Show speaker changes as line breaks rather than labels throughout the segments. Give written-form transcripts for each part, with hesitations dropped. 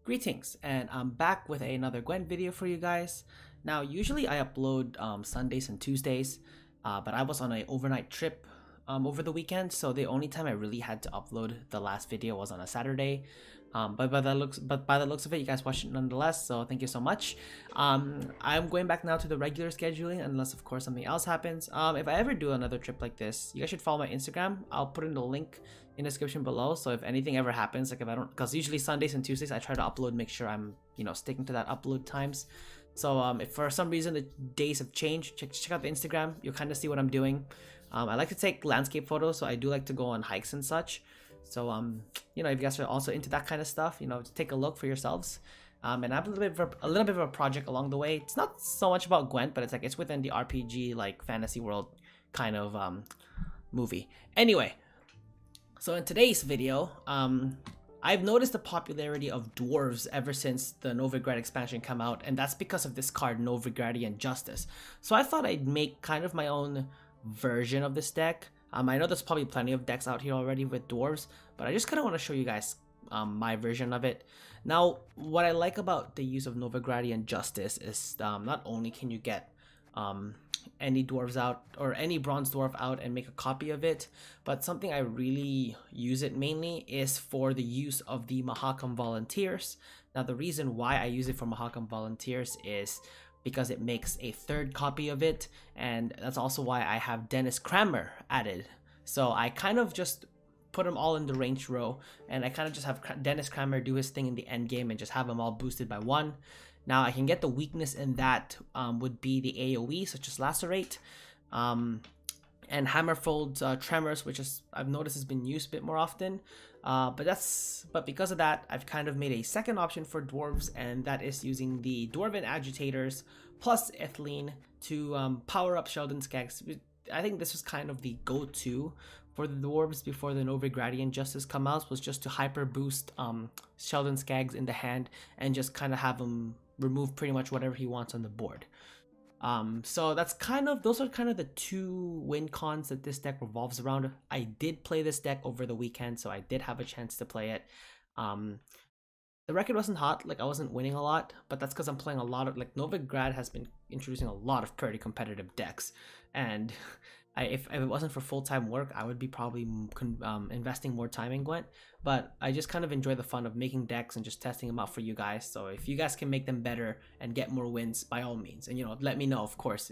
Greetings, and I'm back with another Gwent video for you guys. Now, usually I upload Sundays and Tuesdays, but I was on an overnight trip over the weekend, so the only time I really had to upload the last video was on a Saturday. But by the looks of it, you guys watched it nonetheless, so thank you so much. I'm going back now to the regular scheduling, unless of course something else happens. If I ever do another trip like this, you guys should follow my Instagram. I'll put in the link in the description below, so if anything ever happens, like if I don't, because usually Sundays and Tuesdays I try to upload, make sure I'm sticking to that upload times. So if for some reason the days have changed, check out the Instagram. You'll kind of see what I'm doing. I like to take landscape photos, so I do like to go on hikes and such. So if you guys are also into that kind of stuff, take a look for yourselves. And I have a little bit of a project along the way. It's not so much about Gwent, but it's within the RPG like fantasy world kind of movie. Anyway, so in today's video, I've noticed the popularity of Dwarves ever since the Novigrad expansion came out, and that's because of this card, Novigradian Justice. So I thought I'd make kind of my own version of this deck. I know there's probably plenty of decks out here already with Dwarves, but I just kind of want to show you guys my version of it. Now, what I like about the use of Novigradian Justice is not only can you get any dwarves out or any bronze dwarf out and make a copy of it, but something I really use it mainly is for the use of the Mahakam Volunteers. Now, the reason why I use it for Mahakam Volunteers is because it makes a third copy of it, and that's also why I have Dennis Kramer added. So I kind of just put them all in the range row, and I kind of just have Dennis Kramer do his thing in the end game and just have them all boosted by one. Now I can get the weakness in that would be the AoE, such as Lacerate, and Hammerfold's Tremors, which I've noticed has been used a bit more often. But because of that, I've kind of made a second option for Dwarves, and that is using the Dwarven Agitators plus Ethylene to power up Sheldon Skaggs. I think this was kind of the go-to for the Dwarves before the Novigradian Justice come out, was just to hyper boost Sheldon Skaggs in the hand and just kind of have him remove pretty much whatever he wants on the board. So those are kind of the two win cons that this deck revolves around. I did play this deck over the weekend, so I did have a chance to play it. The record wasn't hot, like I wasn't winning a lot, but that's because I'm playing a lot of, like, Novigrad has been introducing a lot of pretty competitive decks, and if it wasn't for full-time work, I would be probably investing more time in Gwent, but I just kind of enjoy the fun of making decks and just testing them out for you guys. So if you guys can make them better and get more wins, by all means, and let me know, of course,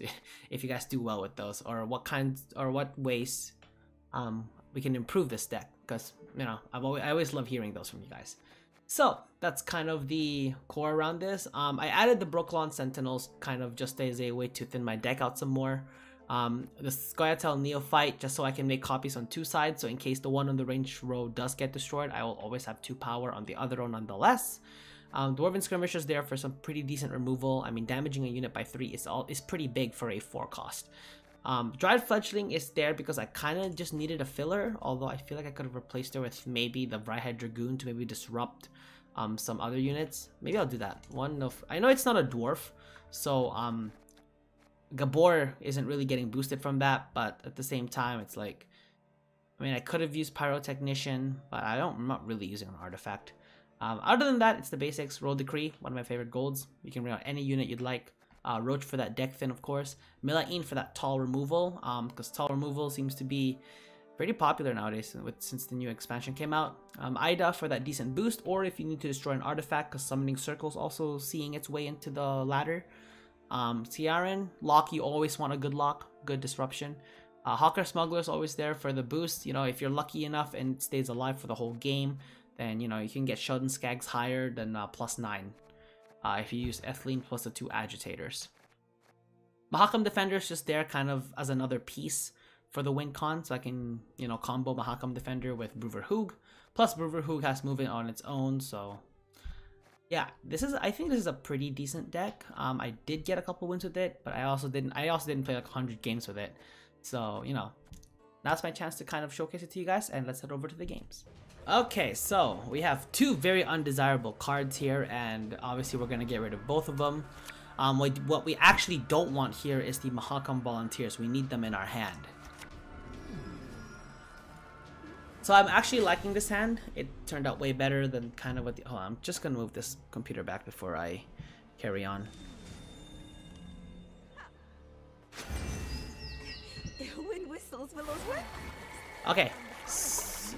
if you guys do well with those, or what ways we can improve this deck, because I always love hearing those from you guys. So that's kind of the core around this. I added the Brooklyn Sentinels kind of just as a way to thin my deck out some more. The scoia'tael Neophyte, just so I can make copies on two sides, so in case the one on the range row does get destroyed, I will always have 2 power on the other row nonetheless. Dwarven Skirmishers there for some pretty decent removal. I mean, damaging a unit by 3 is pretty big for a 4 cost. Dryad Fledgling is there because I kind of just needed a filler, although I feel like I could have replaced her with maybe the Vrihedd Dragoon to maybe disrupt some other units. Maybe I'll do that. I know it's not a dwarf, so Gabor isn't really getting boosted from that, but at the same time, it's like, I mean, I could have used Pyrotechnician, but I'm not really using an artifact. Other than that, it's the basics. Roll Decree, one of my favorite golds. You can bring out any unit you'd like. Roach for that deck thin, of course. Milaine for that tall removal, because tall removal seems to be pretty popular nowadays since the new expansion came out. Ida for that decent boost, or if you need to destroy an artifact, because Summoning Circle's also seeing its way into the ladder. Ciaran, Lock, you always want a good lock, good disruption. Hawker Smuggler's always there for the boost. If you're lucky enough and it stays alive for the whole game, then you can get Sheldon Skaggs higher than +9 if you use Ethylene plus the 2 agitators. Mahakam Defender's just there kind of as another piece for the win con, so I can combo Mahakam Defender with Brouver Hoog. Plus Brouver Hoog has movement on its own, so yeah, I think this is a pretty decent deck. I did get a couple wins with it, but I also didn't play like 100 games with it. So, now's my chance to kind of showcase it to you guys, and let's head over to the games. Okay, so we have 2 very undesirable cards here, and obviously we're gonna get rid of both of them. What we actually don't want here is the Mahakam Volunteers. We need them in our hand. So I'm actually liking this hand. It turned out way better than kind of what the... Oh, I'm just gonna move this computer back before I carry on.
Wind whistles, willows whip.
Okay.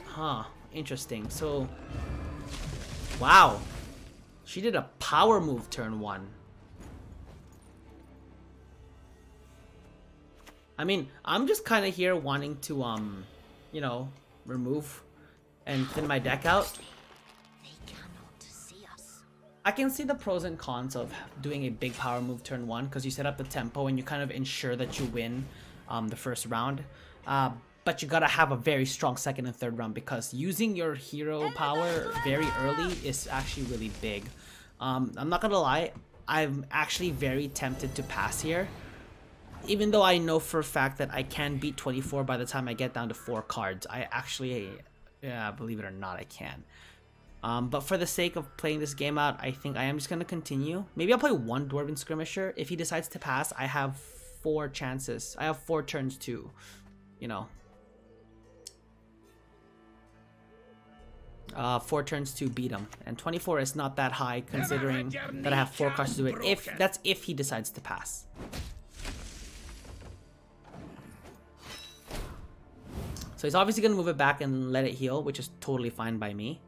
Huh. Interesting. So... Wow. She did a power move turn 1. I mean, I'm just kind of here wanting to, you know, remove and thin my deck out.
They cannot see us.
I can see the pros and cons of doing a big power move turn 1 because you set up the tempo and you kind of ensure that you win the first round. But you gotta have a very strong second and third round because using your hero power very early is actually really big. I'm not gonna lie, I'm actually very tempted to pass here. Even though I know for a fact that I can beat 24 by the time I get down to 4 cards, I actually, yeah, believe it or not, I can. But for the sake of playing this game out, I think I am just going to continue. Maybe I'll play 1 Dwarven Skirmisher. If he decides to pass, I have 4 chances. I have 4 turns to, you know. 4 turns to beat him. And 24 is not that high considering that I have 4 cards to do it. That's if he decides to pass. So he's obviously going to move it back and let it heal, which is totally fine by me.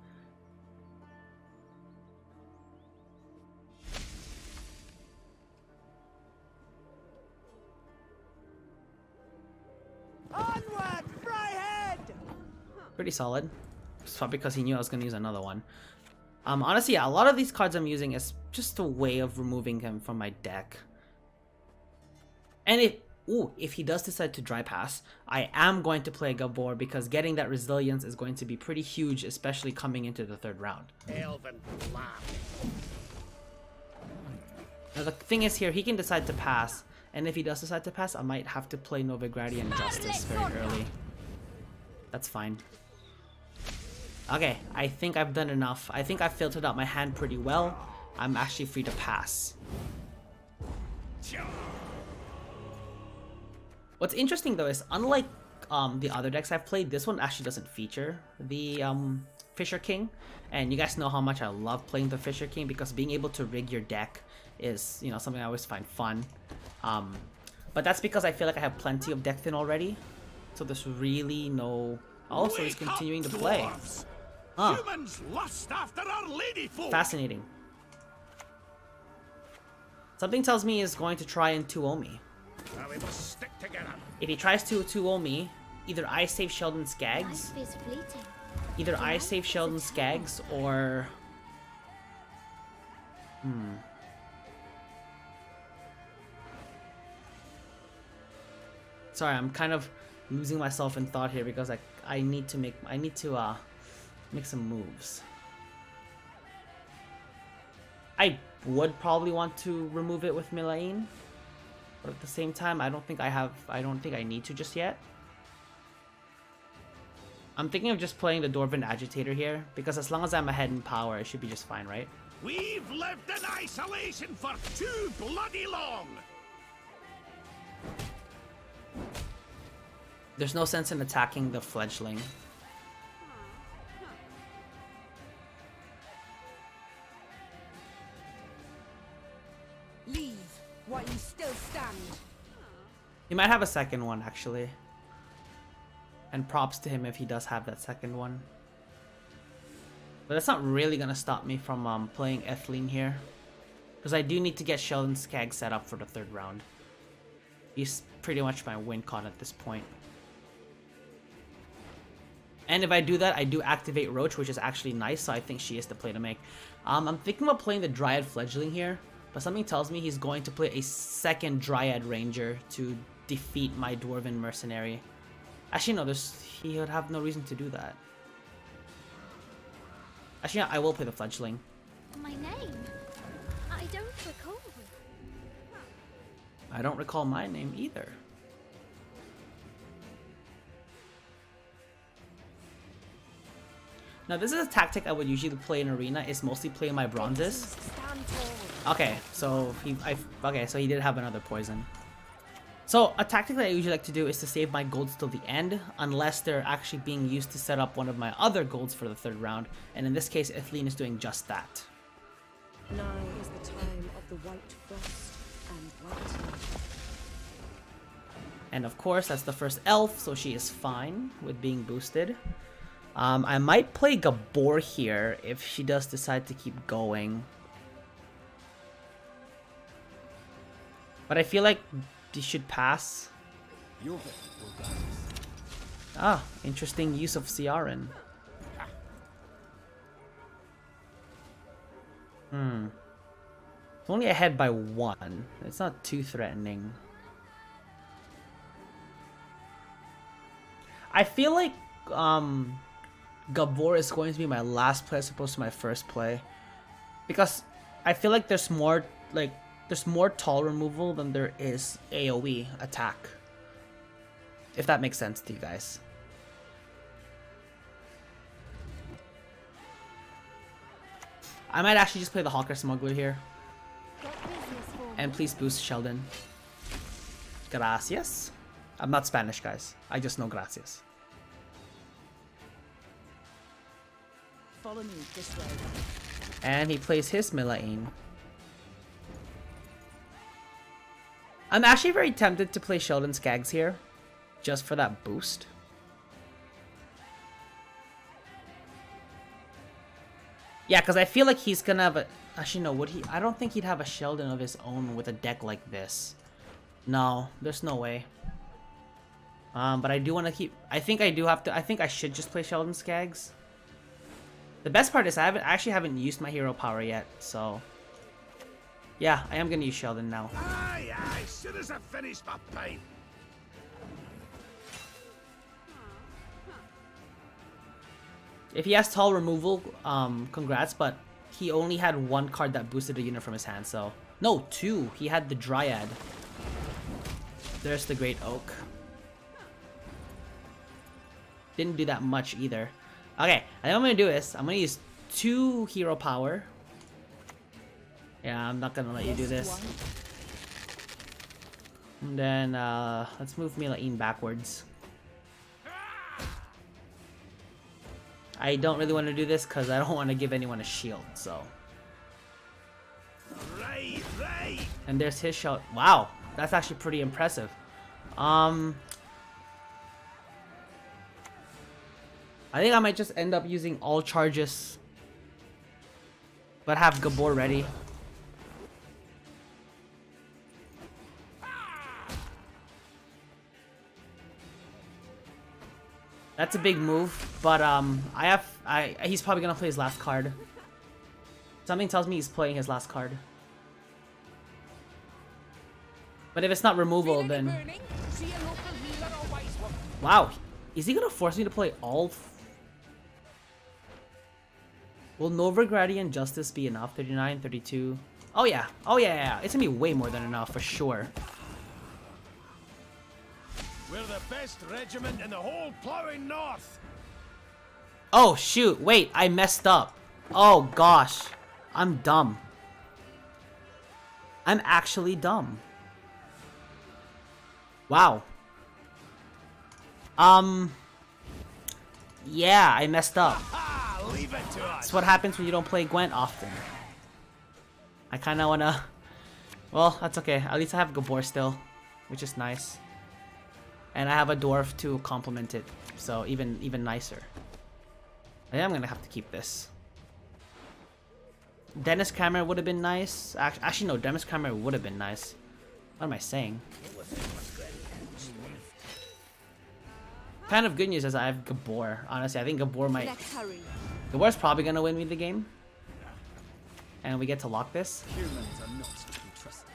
Onward, Fryhead!
Pretty solid. It's probably because he knew I was going to use another one. Honestly, yeah, a lot of these cards I'm using is just a way of removing him from my deck. And if he does decide to dry pass, I am going to play Gabor because getting that resilience is going to be pretty huge, especially coming into the 3rd round. Now the thing is here, he can decide to pass, and if he does decide to pass, I might have to play Novigradian Justice very early. That's fine. Okay, I think I've done enough. I think I've filtered out my hand pretty well. I'm actually free to pass. What's interesting though is, unlike the other decks I've played, this one actually doesn't feature the Fisher King. And you guys know how much I love playing the Fisher King because being able to rig your deck is, you know, something I always find fun. But that's because I feel like I have plenty of deck thin already. So there's really no... Also, he's continuing to play. Huh.
Humans lust after our lady folk.
Fascinating. Something tells me he's going to try and 2-0 me.
We must stick together.
If he tries to 2-0 me, either I save Sheldon Skaggs, or... Sorry, I'm kind of losing myself in thought here because I need to make some moves. I would probably want to remove it with Milaine. But at the same time, I don't think I need to just yet. I'm thinking of just playing the Dwarven Agitator here, because as long as I'm ahead in power, it should be just fine, right?
We've lived in isolation for too bloody long.
There's no sense in attacking the fledgling.
Leave while you still stand.
He might have a second one, actually. And props to him if he does have that second one. But that's not really gonna stop me from playing Etheline here. Because I do need to get Sheldon Skaggs set up for the 3rd round. He's pretty much my win con at this point. And if I do that, I do activate Roach, which is actually nice, so I think she is the play to make. I'm thinking about playing the Dryad Fledgling here, but something tells me he's going to play a second Dryad Ranger to defeat my Dwarven Mercenary. Actually, no, he would have no reason to do that. Actually, no, I will play the Fledgling.
My name? I don't recall.
I don't recall my name either. Now, this is a tactic I would usually play in Arena, is mostly play my bronzes. Okay, so he did have another poison. So a tactic that I usually like to do is to save my golds till the end, unless they're actually being used to set up one of my other golds for the third round, and in this case, Etheline is doing just that.
Now is the time of the white frost and white.
And of course, that's the first elf, so she is fine with being boosted. I might play Gabor here if she does decide to keep going. But I feel like she should pass. Ah, interesting use of Ciaran. It's only ahead by 1. It's not too threatening. I feel like Gabor is going to be my last play as opposed to my first play, because I feel like there's more tall removal than there is AoE attack, if that makes sense to you guys. I might actually just play the Hawker Smuggler here. And please boost Sheldon. Gracias. I'm not Spanish, guys. I just know gracias.
Follow me this way.
And he plays his Milaine. I'm actually very tempted to play Sheldon Skaggs here, just for that boost. Yeah, because I feel like he's gonna have a... Actually, no, would he? I don't think he'd have a Sheldon of his own with a deck like this. No, there's no way. But I do want to keep... I think I do have to... I think I should just play Sheldon Skaggs. The best part is I actually haven't used my hero power yet, so... Yeah, I am gonna use Sheldon now.
Aye, aye, soon as I finish my pipe.
If he has tall removal, congrats, but he only had 1 card that boosted a unit from his hand, so... No, 2! He had the Dryad. There's the Great Oak. Didn't do that much either. Okay, I think what I'm gonna do is, I'm gonna use 2 hero power. Yeah, I'm not gonna let you do this. And then, let's move Milaine backwards. I don't really want to do this because I don't want to give anyone a shield, so.
Right, right.
And there's his shot. Wow, that's actually pretty impressive. I think I might just end up using all charges, but have Gabor ready. That's a big move, but he's probably gonna play his last card. Something tells me he's playing his last card. But if it's not removal, then... Wow, is he gonna force me to play all... Will novigradian Justice be enough? 39, 32... Oh yeah, yeah. It's gonna be way more than enough, for sure.
We're the best regiment in the whole plowing north.
Oh shoot, wait, I messed up. Oh gosh, I'm dumb. I'm actually dumb. Wow. Yeah, I messed up.
Leave it to us.
That's what happens when you don't play Gwent often. I kinda wanna... Well, that's okay. At least I have Gabor still, which is nice. And I have a dwarf to complement it, so even nicer. I think I'm gonna have to keep this. Dennis Kramer would have been nice. Actually, no, Dennis Kramer would have been nice. What am I saying? Kind of good news is I have Gabor. Honestly, I think Gabor might...
Let's hurry.
Gabor's probably gonna win me the game. And we get to lock this.
Humans are not to be trusted.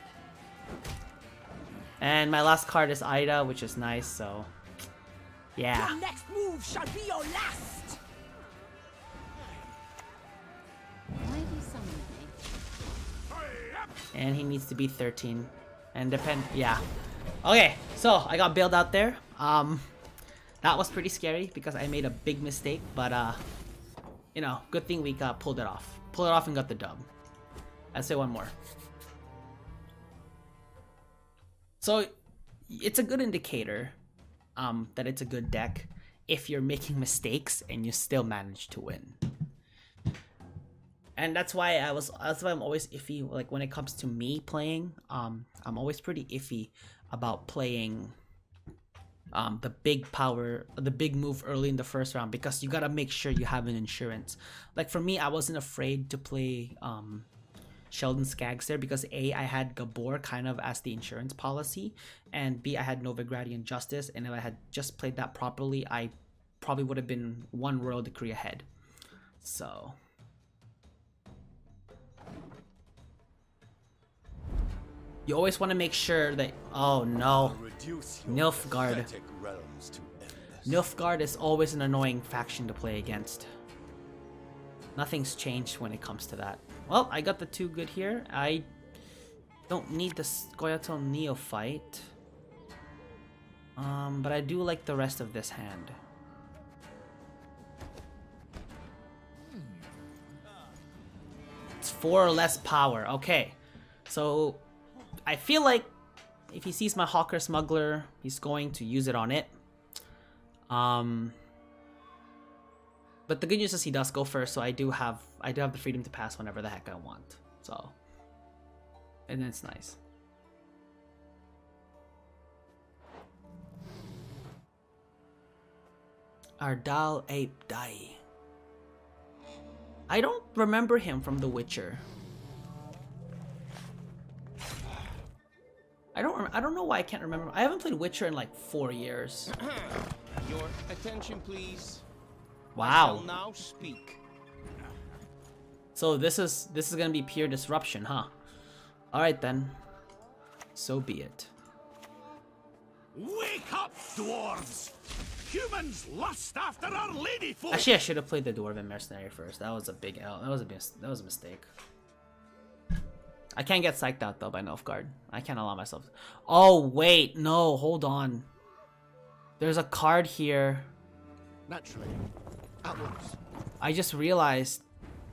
And my last card is Ida, which is nice, so... Yeah.
Your next move shall be your last.
Why have you summoned me?
And he needs to be 13. And yeah. Okay, so I got bailed out there. That was pretty scary because I made a big mistake, but you know, good thing we pulled it off. Pulled it off and got the dub. I'll say one more. So it's a good indicator that it's a good deck if you're making mistakes and you still manage to win. And that's why I'm always iffy, like when it comes to me playing. I'm always pretty iffy about playing the big move early in the first round, because you gotta make sure you have an insurance. Like for me, I wasn't afraid to play Sheldon Skaggs there because A, I had Gabor kind of as the insurance policy, and B, I had Novigradian Justice, and if I had just played that properly, I probably would have been one Royal Decree ahead. So you always want to make sure that, oh no, Nilfgaard. Nilfgaard is always an annoying faction to play against. Nothing's changed when it comes to that. Well, I got the 2 good here. I don't need the scoia'tael Neophyte. But I do like the rest of this hand. It's 4 or less power. Okay. So I feel like if he sees my Hawker Smuggler, he's going to use it on it. But the good news is he does go first, so I do have the freedom to pass whenever the heck I want. So, and it's nice. Ardal Ape Dai. I don't remember him from The Witcher. I don't know why I can't remember. I haven't played Witcher in like 4 years.
Your attention, please.
Wow.
I shall now speak.
So this is gonna be pure disruption, huh? All right then. So be it.
Wake up, dwarves! Humans lust after our ladyfolk.
Actually, I should have played the Dwarven Mercenary first. That was a big L. That was a mistake. I can't get psyched out though by Nilfgaard. I can't allow myself. Oh wait, no, hold on. There's a card here.
Naturally, at once.
I just realized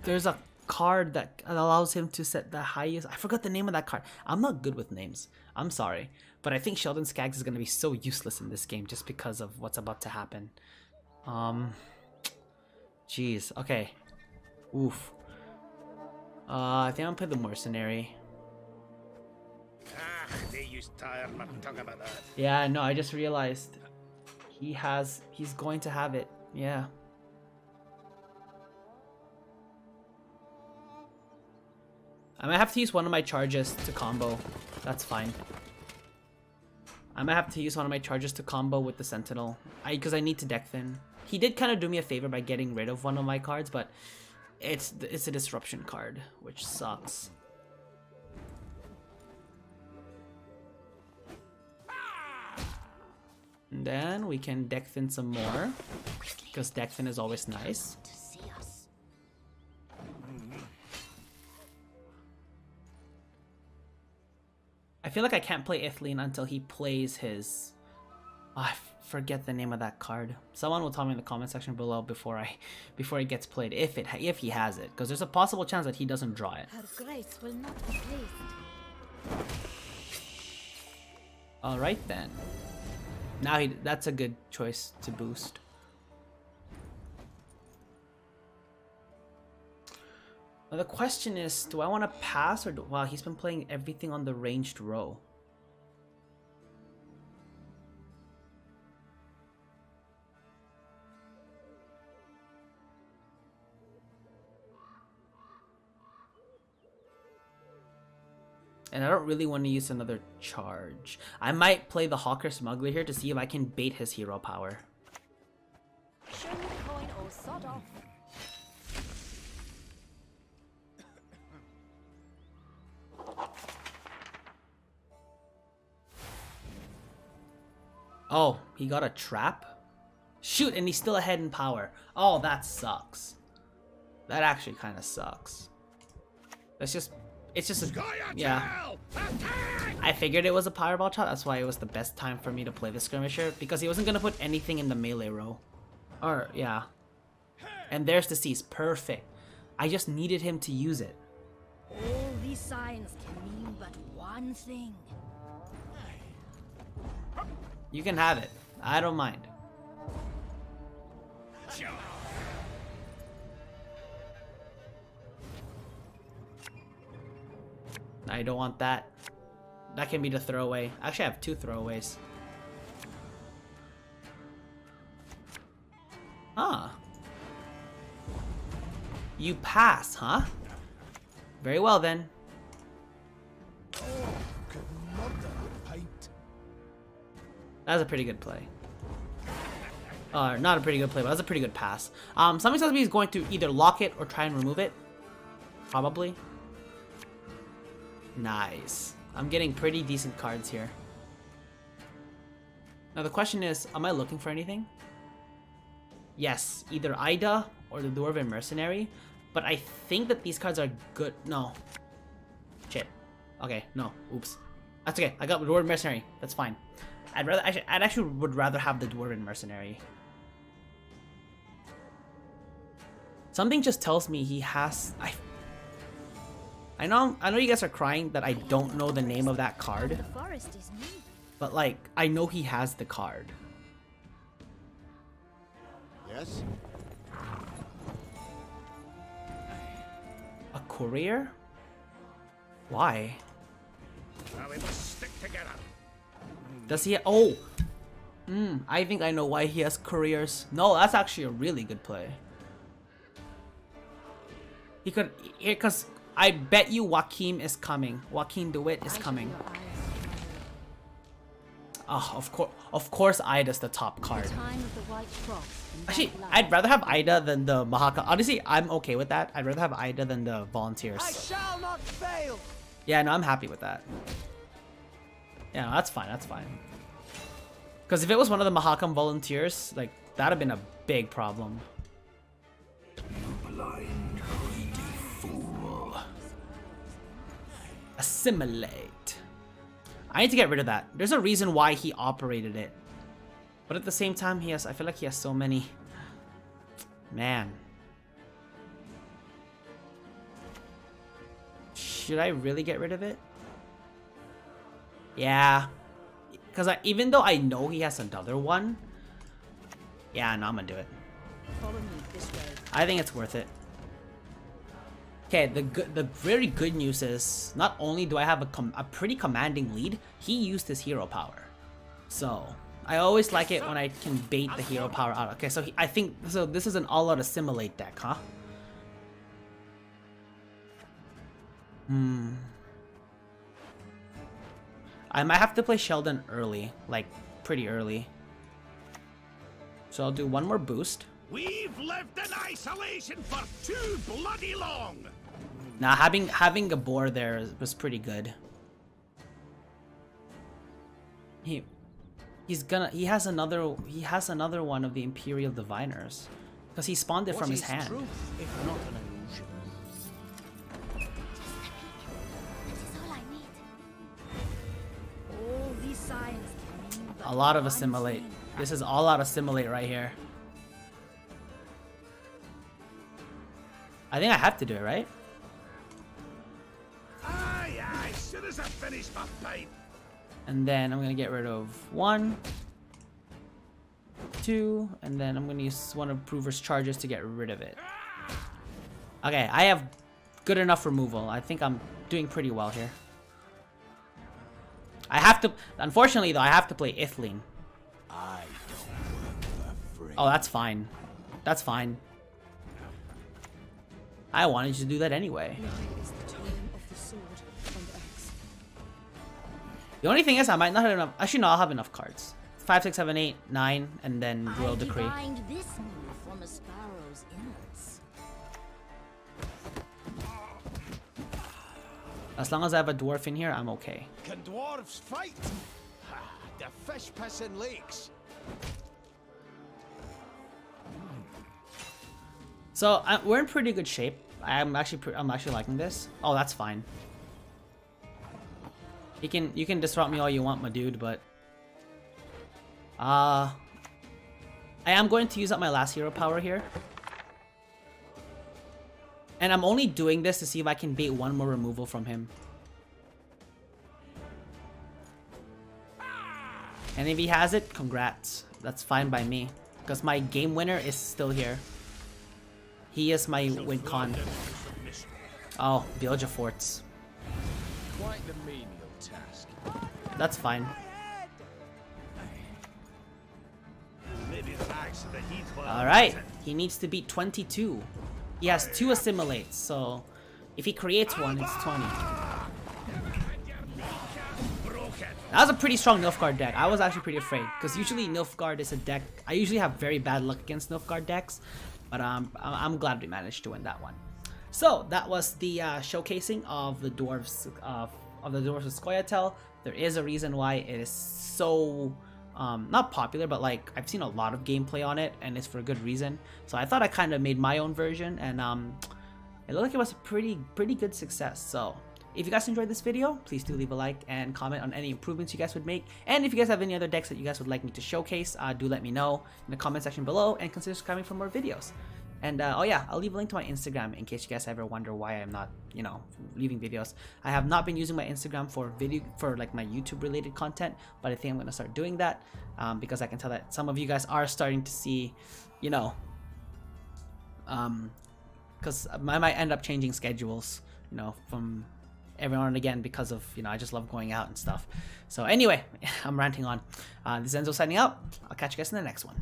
there's a card that allows him to set the highest. I forgot the name of that card. I'm not good with names. I'm sorry, but I think Sheldon Skaggs is gonna be so useless in this game just because of what's about to happen. Jeez. Okay. Oof. I think I'll play the Mercenary.
Ah, they used to tire my tongue about that.
Yeah, no, I just realized he's going to have it. Yeah. I might have to use one of my charges to combo. That's fine. I might have to use one of my charges to combo with the Sentinel. Because I need to deck thin. He did kind of do me a favor by getting rid of one of my cards, but it's a disruption card, which sucks. And then we can deck thin some more, because deck thin is always nice. I feel like I can't play Ithleen until he plays his... Oh, I forget the name of that card. Someone will tell me in the comment section below before it gets played, if he has it, because there's a possible chance that he doesn't draw it.
Her grace will not be pleased.
All right then. Now that's a good choice to boost. Now the question is, do I want to pass or wow, he's been playing everything on the ranged row. And I don't really want to use another charge. I might play the Hawker Smuggler here to see if I can bait his hero power.
Show me coin or sod off.
Oh, he got a trap? Shoot, and he's still ahead in power. Oh, that sucks. That actually kind of sucks. It's just a... Yeah. I figured it was a Powerball shot, that's why it was the best time for me to play the Skirmisher, because he wasn't going to put anything in the melee row. Or, yeah. And there's the Decease, perfect. I just needed him to use it.
All these signs can mean but one thing.
You can have it. I don't mind. I don't want that. That can be the throwaway. Actually, I have 2 throwaways. Ah. You pass, huh? Very well then. That was a pretty good play. Not a pretty good play, but that's a pretty good pass. Something tells me he's going to either lock it or try and remove it. Probably. Nice. I'm getting pretty decent cards here. Now the question is, am I looking for anything? Yes, either Ida or the Dwarven Mercenary. But I think that these cards are good. No. Shit. Okay, no. Oops. That's okay. I got the Dwarven Mercenary. That's fine. I'd actually would rather have the Dwarven Mercenary. Something just tells me he has... I know you guys are crying that I don't know the name of that card.
The forest is me.
But like, I know he has the card.
Yes?
A courier? Why?
Now we must stick together.
Does he? Oh! I think I know why he has couriers. No, that's actually a really good play. He could... Because I bet you Joaquin is coming. Joaquin DeWitt is coming. Oh, of course Ida's the top card.
Time of the White Frost.
Actually, I'd rather have Ida than the Mahaka. Honestly, I'm okay with that. I'd rather have Ida than the volunteers.
I shall not fail.
Yeah, no, I'm happy with that. Yeah, no, that's fine. That's fine. Because if it was one of the Mahakam volunteers, like, that'd have been a big problem.
Blind, greedy fool.
Assimilate. I need to get rid of that. There's a reason why he operated it. But at the same time, I feel like he has so many. Man. Should I really get rid of it? Yeah. Because even though I know he has another one. Yeah, no, I'm gonna do it.
Follow me this way.
I think it's worth it. Okay, the very good news is, not only do I have a pretty commanding lead, he used his hero power. So, I always like it when I can bait the hero power out. Okay, so I think, so this is an all-out assimilate deck, huh? I might have to play Sheldon early, like, pretty early. So I'll do one more boost.
We've lived in isolation for too bloody long.
Now having a boar there was pretty good. He has another one of the Imperial Diviners, because he spawned it from his hand.
Truth, if not an illusion?
This is all I need.
All these signs can mean
A lot of
one
assimilate.
thing.
This is all out assimilate right here. I think I have to do it, right?
Aye, aye, as soon as I finish my pipe.
And then I'm gonna get rid of 1, 2, and then I'm gonna use one of Brouver's charges to get rid of it. Okay, I have good enough removal. I think I'm doing pretty well here. I have to, unfortunately though, I have to play Ithling.
I don't work for free.
Oh, that's fine. That's fine. I wanted you to do that anyway.
Now is the time of the sword and axe.
The only thing is I might not have enough. Actually, no, I'll have enough cards. 5, 6, 7, 8, 9, and then Royal Decree.
I divined this move from a sparrow's innards.
As long as I have a dwarf in here, I'm okay.
Can dwarves fight? Ha, the fish piss in lakes.
So we're in pretty good shape. I'm actually liking this. Oh, that's fine. You can disrupt me all you want, my dude, but I am going to use up my last hero power here. And I'm only doing this to see if I can bait one more removal from him. And if he has it, congrats. That's fine by me. Because my game winner is still here. He is my win con. Oh, build your forts.
Quite the menial task.
That's fine. Alright, he needs to beat 22. He has 2 assimilates, so if he creates one, it's 20. That was a pretty strong Nilfgaard deck. I was actually pretty afraid, because usually Nilfgaard is a deck... I usually have very bad luck against Nilfgaard decks, but I'm glad we managed to win that one. So, that was the showcasing of the Dwarves of the Dwarves of scoia'tael. There is a reason why it is so... not popular, but like I've seen a lot of gameplay on it, and it's for a good reason. So I thought I kind of made my own version, and it looked like it was a pretty good success. So if you guys enjoyed this video, please do leave a like and comment on any improvements you guys would make. And if you guys have any other decks that you guys would like me to showcase, do let me know in the comment section below, and consider subscribing for more videos. And oh yeah, I'll leave a link to my Instagram in case you guys ever wonder why I'm not, you know, leaving videos. I have not been using my Instagram for like my YouTube related content, but I think I'm gonna start doing that because I can tell that some of you guys are starting to see, you know, because I might end up changing schedules, you know, from every now and again because of, you know, I just love going out and stuff. So anyway, I'm ranting on. This is Enzo signing out. I'll catch you guys in the next one.